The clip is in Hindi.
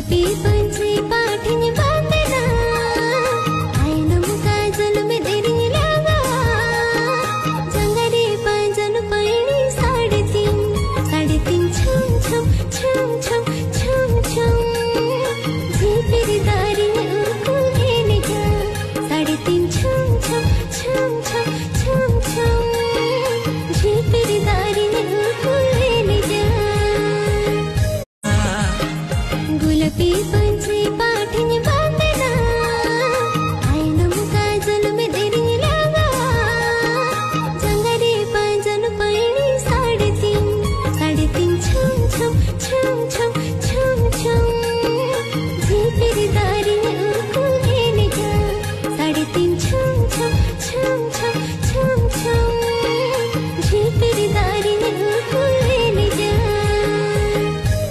गुलाबी पंछी पाठिन बांधना आयन मुकाजल में देरी लगा जंगरे पांजन पैणी 3.5 छम छम छम छम छम छम झीपिर दारी उनको घेने जा 3.5 छम छम छम छम छम छम झीपिर दारी उनको घेने जा गुलाबी